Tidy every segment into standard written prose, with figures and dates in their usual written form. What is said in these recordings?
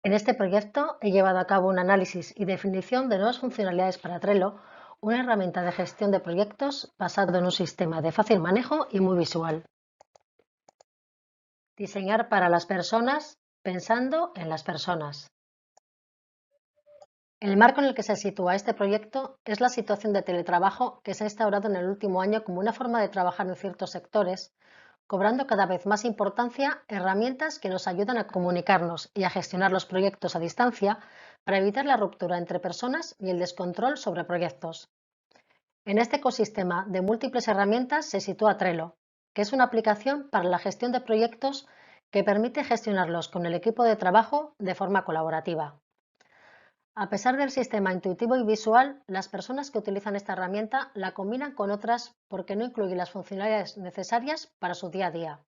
En este proyecto he llevado a cabo un análisis y definición de nuevas funcionalidades para Trello, una herramienta de gestión de proyectos basado en un sistema de fácil manejo y muy visual. Diseñar para las personas pensando en las personas. El marco en el que se sitúa este proyecto es la situación de teletrabajo que se ha instaurado en el último año como una forma de trabajar en ciertos sectores, cobrando cada vez más importancia herramientas que nos ayudan a comunicarnos y a gestionar los proyectos a distancia para evitar la ruptura entre personas y el descontrol sobre proyectos. En este ecosistema de múltiples herramientas se sitúa Trello, que es una aplicación para la gestión de proyectos que permite gestionarlos con el equipo de trabajo de forma colaborativa. A pesar del sistema intuitivo y visual, las personas que utilizan esta herramienta la combinan con otras porque no incluye las funcionalidades necesarias para su día a día.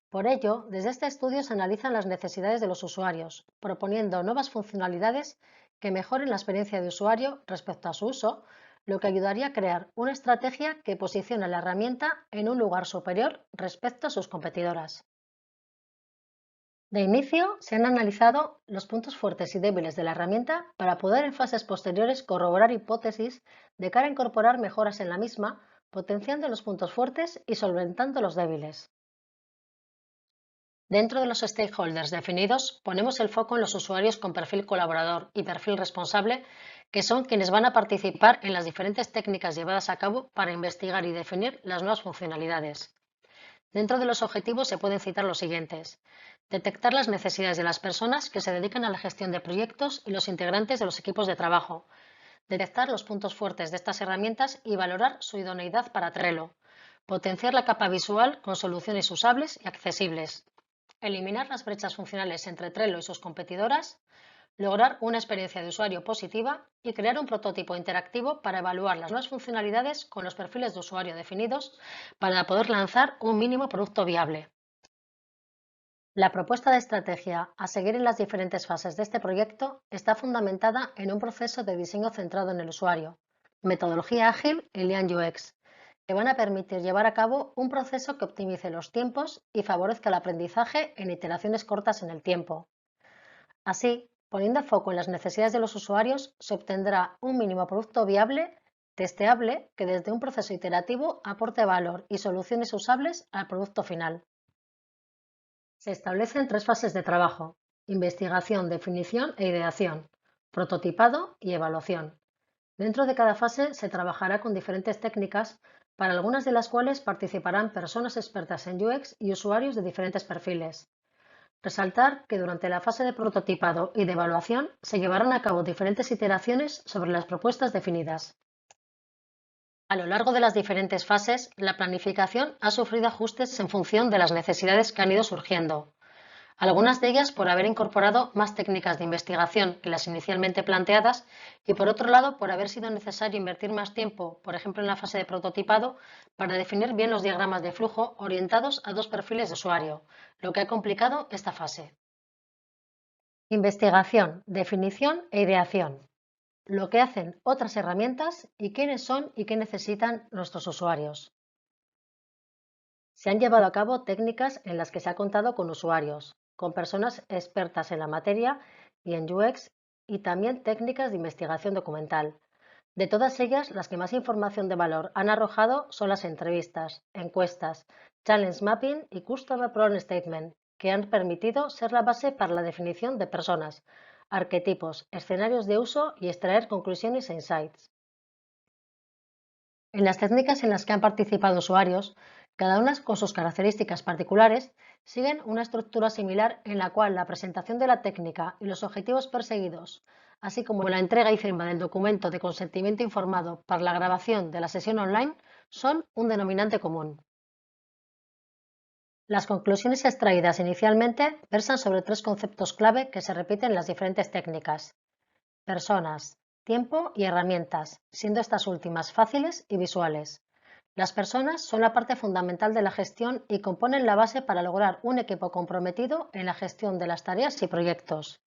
Por ello, desde este estudio se analizan las necesidades de los usuarios, proponiendo nuevas funcionalidades que mejoren la experiencia de usuario respecto a su uso, lo que ayudaría a crear una estrategia que posicione la herramienta en un lugar superior respecto a sus competidoras. De inicio, se han analizado los puntos fuertes y débiles de la herramienta para poder en fases posteriores corroborar hipótesis de cara a incorporar mejoras en la misma, potenciando los puntos fuertes y solventando los débiles. Dentro de los stakeholders definidos, ponemos el foco en los usuarios con perfil colaborador y perfil responsable, que son quienes van a participar en las diferentes técnicas llevadas a cabo para investigar y definir las nuevas funcionalidades. Dentro de los objetivos se pueden citar los siguientes: detectar las necesidades de las personas que se dedican a la gestión de proyectos y los integrantes de los equipos de trabajo, detectar los puntos fuertes de estas herramientas y valorar su idoneidad para Trello, potenciar la capa visual con soluciones usables y accesibles, eliminar las brechas funcionales entre Trello y sus competidoras, lograr una experiencia de usuario positiva y crear un prototipo interactivo para evaluar las nuevas funcionalidades con los perfiles de usuario definidos para poder lanzar un mínimo producto viable. La propuesta de estrategia a seguir en las diferentes fases de este proyecto está fundamentada en un proceso de diseño centrado en el usuario, metodología ágil y Lean UX, que van a permitir llevar a cabo un proceso que optimice los tiempos y favorezca el aprendizaje en iteraciones cortas en el tiempo. Así, poniendo foco en las necesidades de los usuarios, se obtendrá un mínimo producto viable, testeable, que desde un proceso iterativo aporte valor y soluciones usables al producto final. Se establecen tres fases de trabajo: investigación, definición e ideación, prototipado y evaluación. Dentro de cada fase se trabajará con diferentes técnicas, para algunas de las cuales participarán personas expertas en UX y usuarios de diferentes perfiles. Resaltar que durante la fase de prototipado y de evaluación se llevarán a cabo diferentes iteraciones sobre las propuestas definidas. A lo largo de las diferentes fases, la planificación ha sufrido ajustes en función de las necesidades que han ido surgiendo, algunas de ellas por haber incorporado más técnicas de investigación que las inicialmente planteadas y, por otro lado, por haber sido necesario invertir más tiempo, por ejemplo en la fase de prototipado, para definir bien los diagramas de flujo orientados a dos perfiles de usuario, lo que ha complicado esta fase. Investigación, definición e ideación. Lo que hacen otras herramientas y quiénes son y qué necesitan nuestros usuarios. Se han llevado a cabo técnicas en las que se ha contado con usuarios, con personas expertas en la materia y en UX, y también técnicas de investigación documental. De todas ellas, las que más información de valor han arrojado son las entrevistas, encuestas, challenge mapping y customer problem statement, que han permitido ser la base para la definición de personas, arquetipos, escenarios de uso y extraer conclusiones e insights. En las técnicas en las que han participado usuarios, cada una con sus características particulares, siguen una estructura similar en la cual la presentación de la técnica y los objetivos perseguidos, así como la entrega y firma del documento de consentimiento informado para la grabación de la sesión online, son un denominante común. Las conclusiones extraídas inicialmente versan sobre tres conceptos clave que se repiten en las diferentes técnicas: personas, tiempo y herramientas, siendo estas últimas fáciles y visuales. Las personas son la parte fundamental de la gestión y componen la base para lograr un equipo comprometido en la gestión de las tareas y proyectos.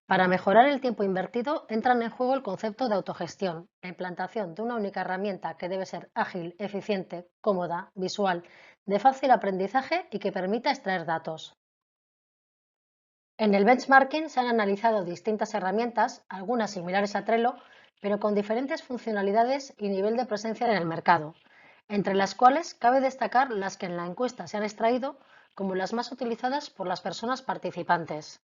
Para mejorar el tiempo invertido, entran en juego el concepto de autogestión, la implantación de una única herramienta que debe ser ágil, eficiente, cómoda, visual, de fácil aprendizaje y que permita extraer datos. En el benchmarking se han analizado distintas herramientas, algunas similares a Trello, pero con diferentes funcionalidades y nivel de presencia en el mercado, entre las cuales cabe destacar las que en la encuesta se han extraído como las más utilizadas por las personas participantes.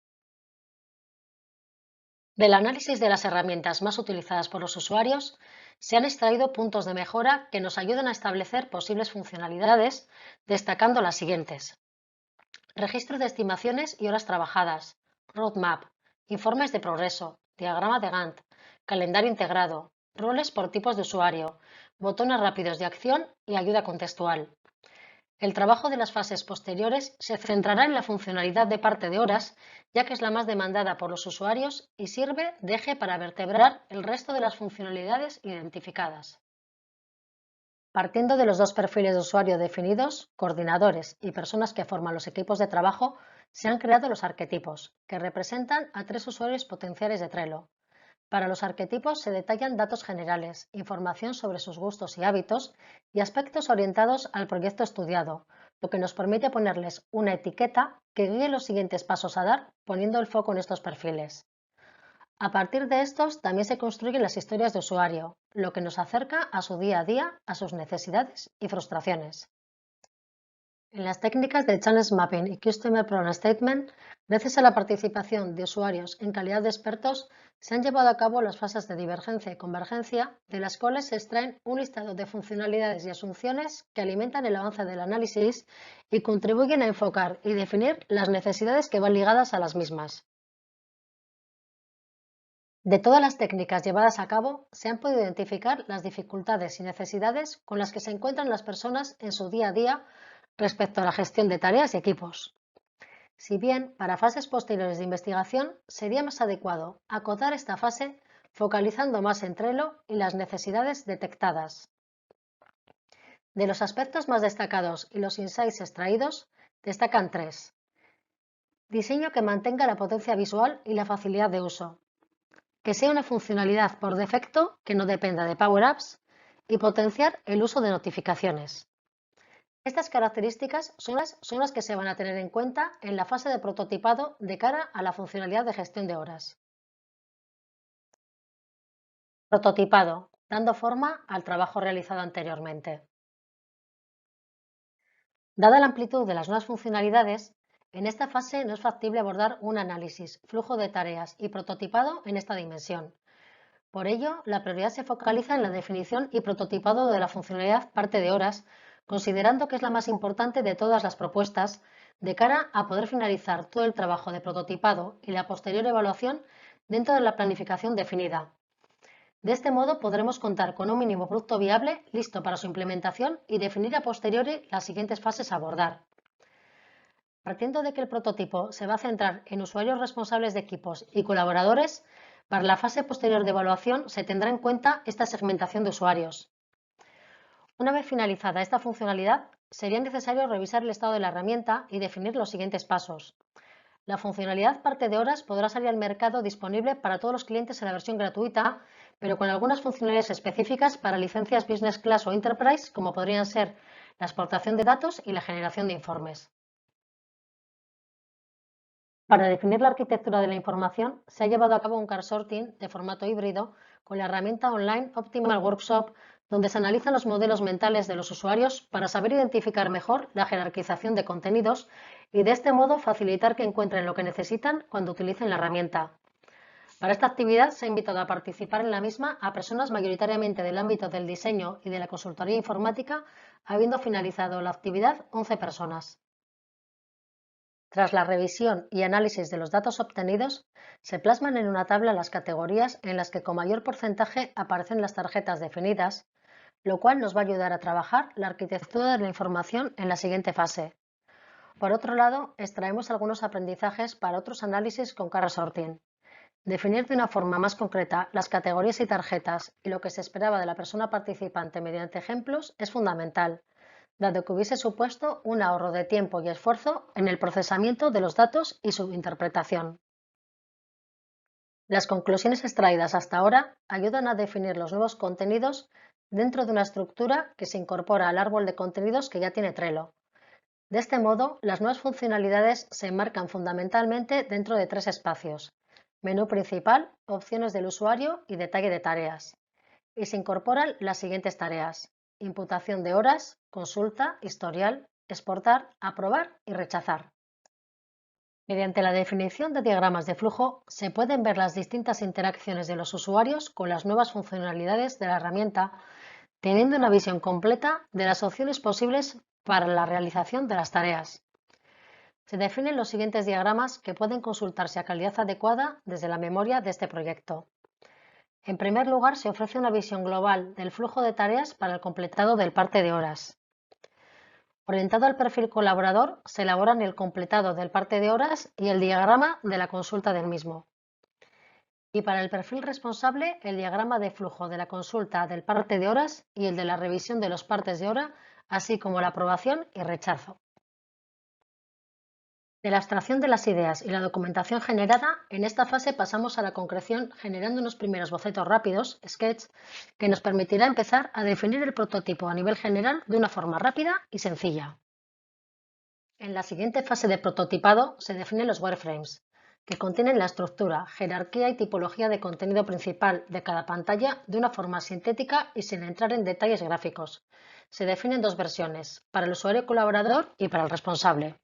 Del análisis de las herramientas más utilizadas por los usuarios, se han extraído puntos de mejora que nos ayudan a establecer posibles funcionalidades, destacando las siguientes: registro de estimaciones y horas trabajadas, roadmap, informes de progreso, diagrama de Gantt, calendario integrado, roles por tipos de usuario, botones rápidos de acción y ayuda contextual. El trabajo de las fases posteriores se centrará en la funcionalidad de parte de horas, ya que es la más demandada por los usuarios y sirve de eje para vertebrar el resto de las funcionalidades identificadas. Partiendo de los dos perfiles de usuario definidos, coordinadores y personas que forman los equipos de trabajo, se han creado los arquetipos, que representan a 3 usuarios potenciales de Trello. Para los arquetipos se detallan datos generales, información sobre sus gustos y hábitos y aspectos orientados al proyecto estudiado, lo que nos permite ponerles una etiqueta que guíe los siguientes pasos a dar, poniendo el foco en estos perfiles. A partir de estos también se construyen las historias de usuario, lo que nos acerca a su día a día, a sus necesidades y frustraciones. En las técnicas de Channel Mapping y Customer Problem Statement, gracias a la participación de usuarios en calidad de expertos, se han llevado a cabo las fases de divergencia y convergencia, de las cuales se extraen un listado de funcionalidades y asunciones que alimentan el avance del análisis y contribuyen a enfocar y definir las necesidades que van ligadas a las mismas. De todas las técnicas llevadas a cabo, se han podido identificar las dificultades y necesidades con las que se encuentran las personas en su día a día respecto a la gestión de tareas y equipos. Si bien para fases posteriores de investigación sería más adecuado acotar esta fase focalizando más en Trello y las necesidades detectadas. De los aspectos más destacados y los insights extraídos, destacan 3: diseño que mantenga la potencia visual y la facilidad de uso, que sea una funcionalidad por defecto que no dependa de Power Apps y potenciar el uso de notificaciones. Estas características son las que se van a tener en cuenta en la fase de prototipado de cara a la funcionalidad de gestión de horas. Prototipado, dando forma al trabajo realizado anteriormente. Dada la amplitud de las nuevas funcionalidades, en esta fase no es factible abordar un análisis, flujo de tareas y prototipado en esta dimensión. Por ello, la prioridad se focaliza en la definición y prototipado de la funcionalidad parte de horas, considerando que es la más importante de todas las propuestas, de cara a poder finalizar todo el trabajo de prototipado y la posterior evaluación dentro de la planificación definida. De este modo podremos contar con un mínimo producto viable listo para su implementación y definir a posteriori las siguientes fases a abordar. Partiendo de que el prototipo se va a centrar en usuarios responsables de equipos y colaboradores, para la fase posterior de evaluación se tendrá en cuenta esta segmentación de usuarios. Una vez finalizada esta funcionalidad, sería necesario revisar el estado de la herramienta y definir los siguientes pasos. La funcionalidad parte de horas podrá salir al mercado disponible para todos los clientes en la versión gratuita, pero con algunas funcionalidades específicas para licencias Business Class o Enterprise, como podrían ser la exportación de datos y la generación de informes. Para definir la arquitectura de la información, se ha llevado a cabo un car sorting de formato híbrido con la herramienta online Optimal Workshop, donde se analizan los modelos mentales de los usuarios para saber identificar mejor la jerarquización de contenidos y de este modo facilitar que encuentren lo que necesitan cuando utilicen la herramienta. Para esta actividad se ha invitado a participar en la misma a personas mayoritariamente del ámbito del diseño y de la consultoría informática, habiendo finalizado la actividad 11 personas. Tras la revisión y análisis de los datos obtenidos, se plasman en una tabla las categorías en las que con mayor porcentaje aparecen las tarjetas definidas, lo cual nos va a ayudar a trabajar la arquitectura de la información en la siguiente fase. Por otro lado, extraemos algunos aprendizajes para otros análisis con car sorting. Definir de una forma más concreta las categorías y tarjetas y lo que se esperaba de la persona participante mediante ejemplos es fundamental, dado que hubiese supuesto un ahorro de tiempo y esfuerzo en el procesamiento de los datos y su interpretación. Las conclusiones extraídas hasta ahora ayudan a definir los nuevos contenidos dentro de una estructura que se incorpora al árbol de contenidos que ya tiene Trello. De este modo, las nuevas funcionalidades se enmarcan fundamentalmente dentro de tres espacios: menú principal, opciones del usuario y detalle de tareas. Y se incorporan las siguientes tareas: imputación de horas, consulta, historial, exportar, aprobar y rechazar. Mediante la definición de diagramas de flujo se pueden ver las distintas interacciones de los usuarios con las nuevas funcionalidades de la herramienta, teniendo una visión completa de las opciones posibles para la realización de las tareas. Se definen los siguientes diagramas que pueden consultarse a calidad adecuada desde la memoria de este proyecto. En primer lugar, se ofrece una visión global del flujo de tareas para el completado del parte de horas. Orientado al perfil colaborador, se elaboran el completado del parte de horas y el diagrama de la consulta del mismo. Y para el perfil responsable, el diagrama de flujo de la consulta del parte de horas y el de la revisión de los partes de hora, así como la aprobación y rechazo. De la abstracción de las ideas y la documentación generada, en esta fase pasamos a la concreción generando unos primeros bocetos rápidos, sketch, que nos permitirá empezar a definir el prototipo a nivel general de una forma rápida y sencilla. En la siguiente fase de prototipado se definen los wireframes, que contienen la estructura, jerarquía y tipología de contenido principal de cada pantalla de una forma sintética y sin entrar en detalles gráficos. Se definen dos versiones, para el usuario colaborador y para el responsable.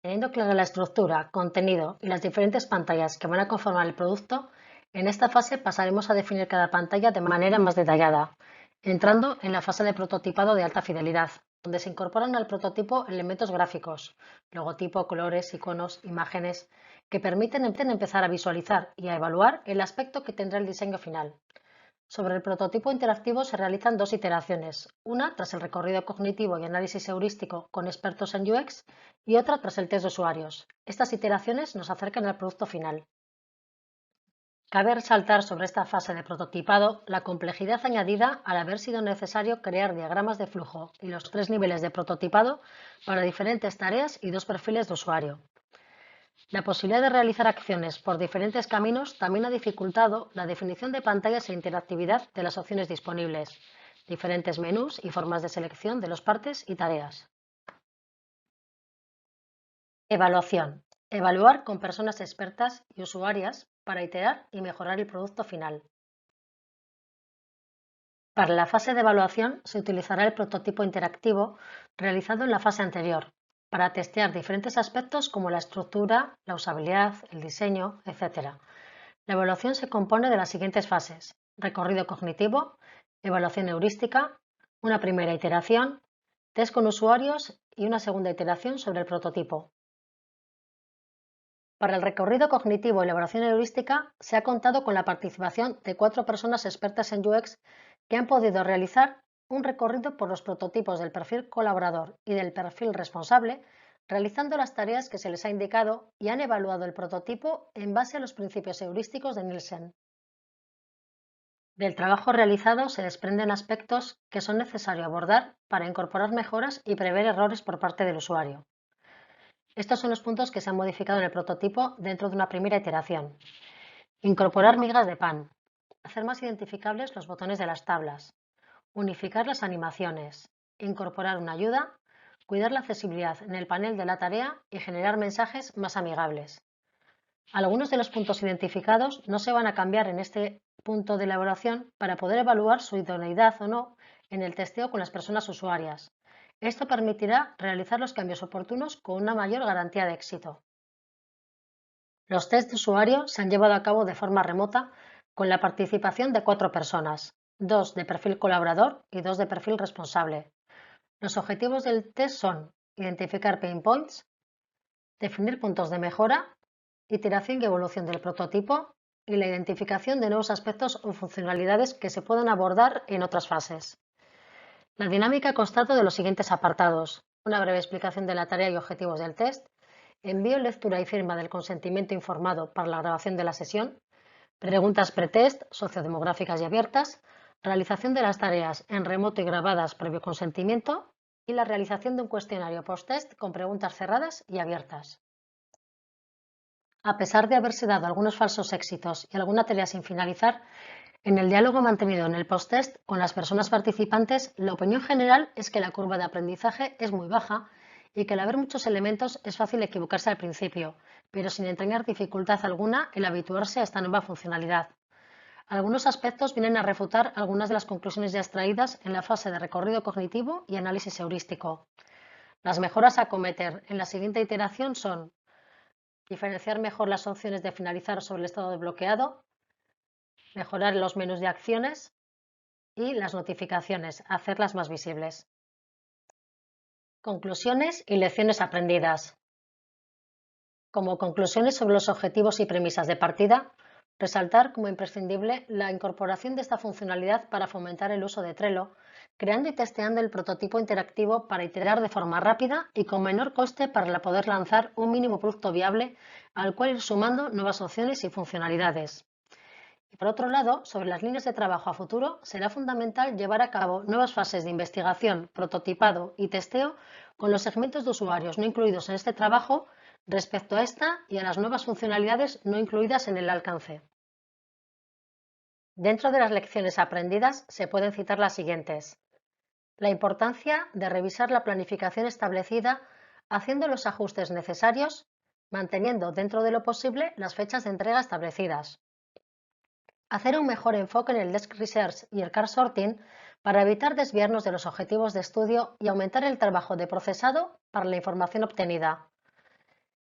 Teniendo clara la estructura, contenido y las diferentes pantallas que van a conformar el producto, en esta fase pasaremos a definir cada pantalla de manera más detallada, entrando en la fase de prototipado de alta fidelidad, donde se incorporan al prototipo elementos gráficos, logotipo, colores, iconos, imágenes, que permiten empezar a visualizar y a evaluar el aspecto que tendrá el diseño final. Sobre el prototipo interactivo se realizan dos iteraciones, una tras el recorrido cognitivo y análisis heurístico con expertos en UX y otra tras el test de usuarios. Estas iteraciones nos acercan al producto final. Cabe resaltar sobre esta fase de prototipado la complejidad añadida al haber sido necesario crear diagramas de flujo y los tres niveles de prototipado para diferentes tareas y dos perfiles de usuario. La posibilidad de realizar acciones por diferentes caminos también ha dificultado la definición de pantallas e interactividad de las opciones disponibles, diferentes menús y formas de selección de los partes y tareas. Evaluación. Evaluar con personas expertas y usuarias para iterar y mejorar el producto final. Para la fase de evaluación se utilizará el prototipo interactivo realizado en la fase anterior, para testear diferentes aspectos como la estructura, la usabilidad, el diseño, etc. La evaluación se compone de las siguientes fases: recorrido cognitivo, evaluación heurística, una primera iteración, test con usuarios y una segunda iteración sobre el prototipo. Para el recorrido cognitivo y la evaluación heurística se ha contado con la participación de 4 personas expertas en UX que han podido realizar un recorrido por los prototipos del perfil colaborador y del perfil responsable, realizando las tareas que se les ha indicado, y han evaluado el prototipo en base a los principios heurísticos de Nielsen. Del trabajo realizado se desprenden aspectos que son necesarios abordar para incorporar mejoras y prever errores por parte del usuario. Estos son los puntos que se han modificado en el prototipo dentro de una primera iteración. Incorporar migas de pan. Hacer más identificables los botones de las tablas. Unificar las animaciones. Incorporar una ayuda. Cuidar la accesibilidad en el panel de la tarea y generar mensajes más amigables. Algunos de los puntos identificados no se van a cambiar en este punto de la evaluación para poder evaluar su idoneidad o no en el testeo con las personas usuarias. Esto permitirá realizar los cambios oportunos con una mayor garantía de éxito. Los test de usuario se han llevado a cabo de forma remota con la participación de 4 personas, 2 de perfil colaborador y 2 de perfil responsable. Los objetivos del test son identificar pain points, definir puntos de mejora, iteración y evolución del prototipo y la identificación de nuevos aspectos o funcionalidades que se puedan abordar en otras fases. La dinámica ha constado de los siguientes apartados: una breve explicación de la tarea y objetivos del test, envío, lectura y firma del consentimiento informado para la grabación de la sesión, preguntas pretest, sociodemográficas y abiertas, realización de las tareas en remoto y grabadas previo consentimiento y la realización de un cuestionario post-test con preguntas cerradas y abiertas. A pesar de haberse dado algunos falsos éxitos y alguna tarea sin finalizar, En el diálogo mantenido en el post-test con las personas participantes, la opinión general es que la curva de aprendizaje es muy baja y que al haber muchos elementos es fácil equivocarse al principio, pero sin entrañar dificultad alguna el habituarse a esta nueva funcionalidad. Algunos aspectos vienen a refutar algunas de las conclusiones ya extraídas en la fase de recorrido cognitivo y análisis heurístico. Las mejoras a cometer en la siguiente iteración son diferenciar mejor las opciones de finalizar sobre el estado de bloqueado, mejorar los menús de acciones y las notificaciones, hacerlas más visibles. Conclusiones y lecciones aprendidas. Como conclusiones sobre los objetivos y premisas de partida, resaltar como imprescindible la incorporación de esta funcionalidad para fomentar el uso de Trello, creando y testeando el prototipo interactivo para iterar de forma rápida y con menor coste para poder lanzar un mínimo producto viable al cual ir sumando nuevas opciones y funcionalidades. Y por otro lado, sobre las líneas de trabajo a futuro, será fundamental llevar a cabo nuevas fases de investigación, prototipado y testeo con los segmentos de usuarios no incluidos en este trabajo respecto a esta y a las nuevas funcionalidades no incluidas en el alcance. Dentro de las lecciones aprendidas se pueden citar las siguientes. La importancia de revisar la planificación establecida haciendo los ajustes necesarios, manteniendo dentro de lo posible las fechas de entrega establecidas. Hacer un mejor enfoque en el Desk Research y el Card Sorting para evitar desviarnos de los objetivos de estudio y aumentar el trabajo de procesado para la información obtenida.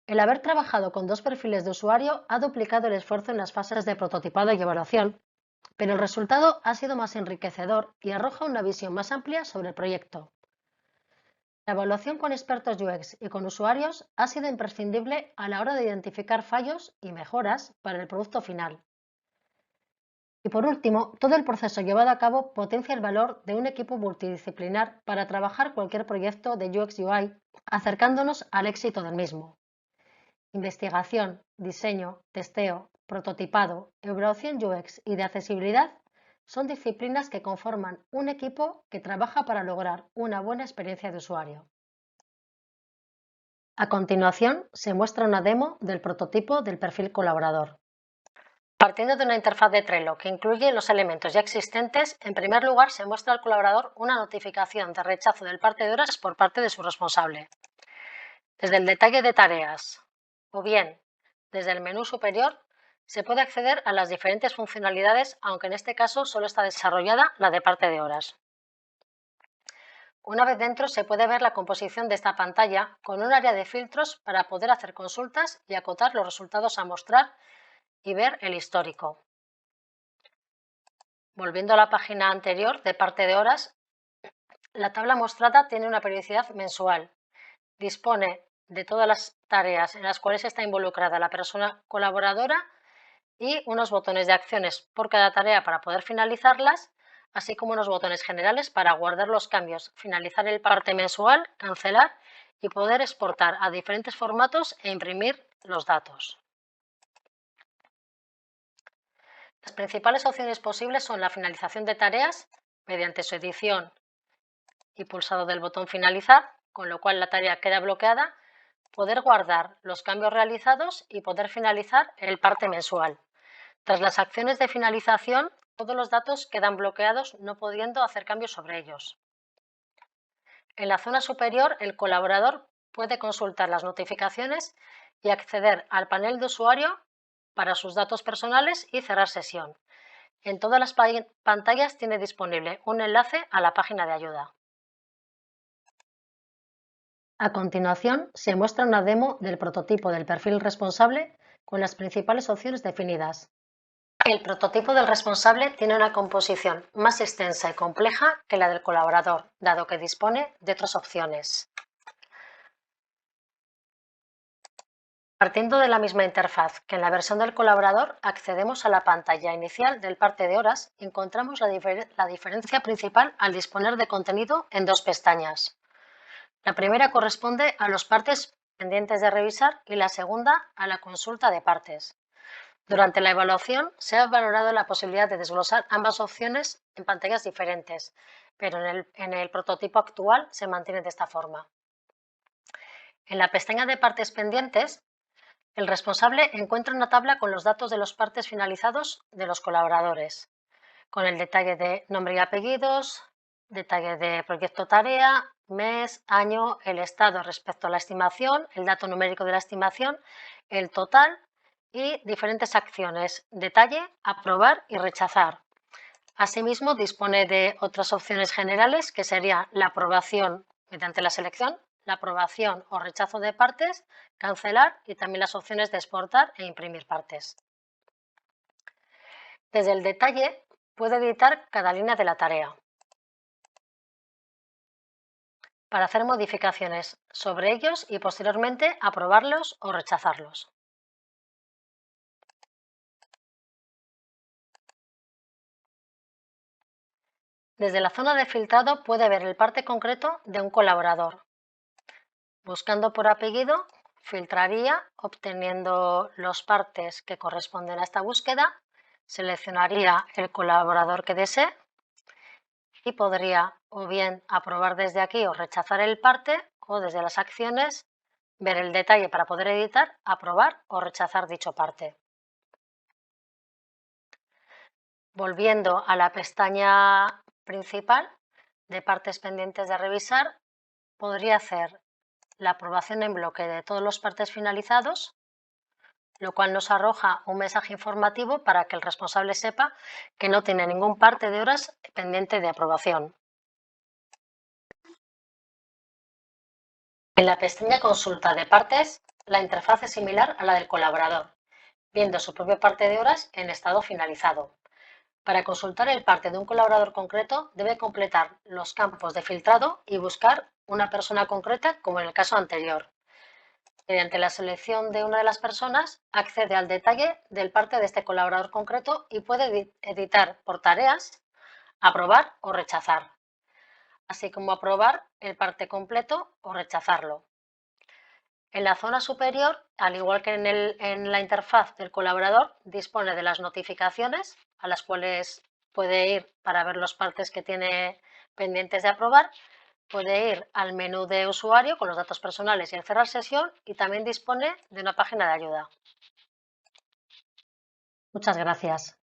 El haber trabajado con dos perfiles de usuario ha duplicado el esfuerzo en las fases de prototipado y evaluación, pero el resultado ha sido más enriquecedor y arroja una visión más amplia sobre el proyecto. La evaluación con expertos UX y con usuarios ha sido imprescindible a la hora de identificar fallos y mejoras para el producto final. Y por último, todo el proceso llevado a cabo potencia el valor de un equipo multidisciplinar para trabajar cualquier proyecto de UX UI, acercándonos al éxito del mismo. Investigación, diseño, testeo, prototipado, evaluación UX y de accesibilidad son disciplinas que conforman un equipo que trabaja para lograr una buena experiencia de usuario. A continuación, se muestra una demo del prototipo del perfil colaborador. Partiendo de una interfaz de Trello que incluye los elementos ya existentes, en primer lugar se muestra al colaborador una notificación de rechazo del parte de horas por parte de su responsable. Desde el detalle de tareas o bien desde el menú superior se puede acceder a las diferentes funcionalidades, aunque en este caso solo está desarrollada la de parte de horas. Una vez dentro se puede ver la composición de esta pantalla con un área de filtros para poder hacer consultas y acotar los resultados a mostrar y ver el histórico. Volviendo a la página anterior de parte de horas, la tabla mostrada tiene una periodicidad mensual. Dispone de todas las tareas en las cuales está involucrada la persona colaboradora y unos botones de acciones por cada tarea para poder finalizarlas, así como unos botones generales para guardar los cambios, finalizar el parte mensual, cancelar y poder exportar a diferentes formatos e imprimir los datos. Las principales opciones posibles son la finalización de tareas mediante su edición y pulsado del botón finalizar, con lo cual la tarea queda bloqueada, poder guardar los cambios realizados y poder finalizar el parte mensual. Tras las acciones de finalización, todos los datos quedan bloqueados, no pudiendo hacer cambios sobre ellos. En la zona superior, el colaborador puede consultar las notificaciones y acceder al panel de usuario para sus datos personales y cerrar sesión. En todas las pantallas tiene disponible un enlace a la página de ayuda. A continuación, se muestra una demo del prototipo del perfil responsable con las principales opciones definidas. El prototipo del responsable tiene una composición más extensa y compleja que la del colaborador, dado que dispone de otras opciones. Partiendo de la misma interfaz que en la versión del colaborador, accedemos a la pantalla inicial del parte de horas y encontramos la diferencia principal al disponer de contenido en dos pestañas. La primera corresponde a los partes pendientes de revisar y la segunda a la consulta de partes. Durante la evaluación se ha valorado la posibilidad de desglosar ambas opciones en pantallas diferentes, pero en el prototipo actual se mantiene de esta forma. En la pestaña de partes pendientes, el responsable encuentra una tabla con los datos de los partes finalizados de los colaboradores. con el detalle de nombre y apellidos, detalle de proyecto tarea, mes, año, el estado respecto a la estimación, el dato numérico de la estimación, el total y diferentes acciones, detalle, aprobar y rechazar. Asimismo, dispone de otras opciones generales que serían la aprobación mediante la selección, la aprobación o rechazo de partes, cancelar y también las opciones de exportar e imprimir partes. Desde el detalle puede editar cada línea de la tarea para hacer modificaciones sobre ellos y posteriormente aprobarlos o rechazarlos. Desde la zona de filtrado puede ver el parte concreto de un colaborador. Buscando por apellido, filtraría obteniendo los partes que corresponden a esta búsqueda, seleccionaría el colaborador que desee y podría o bien aprobar desde aquí o rechazar el parte o desde las acciones ver el detalle para poder editar, aprobar o rechazar dicho parte. Volviendo a la pestaña principal de partes pendientes de revisar, podría hacer la aprobación en bloque de todos los partes finalizados, lo cual nos arroja un mensaje informativo para que el responsable sepa que no tiene ningún parte de horas pendiente de aprobación. En la pestaña Consulta de partes, la interfaz es similar a la del colaborador, viendo su propia parte de horas en estado finalizado. Para consultar el parte de un colaborador concreto, debe completar los campos de filtrado y buscar una persona concreta, como en el caso anterior. Mediante la selección de una de las personas, accede al detalle del parte de este colaborador concreto y puede editar por tareas, aprobar o rechazar, así como aprobar el parte completo o rechazarlo. En la zona superior, al igual que en la interfaz del colaborador, dispone de las notificaciones a las cuales puede ir para ver los partes que tiene pendientes de aprobar. Puede ir al menú de usuario con los datos personales y el cerrar sesión y también dispone de una página de ayuda. Muchas gracias.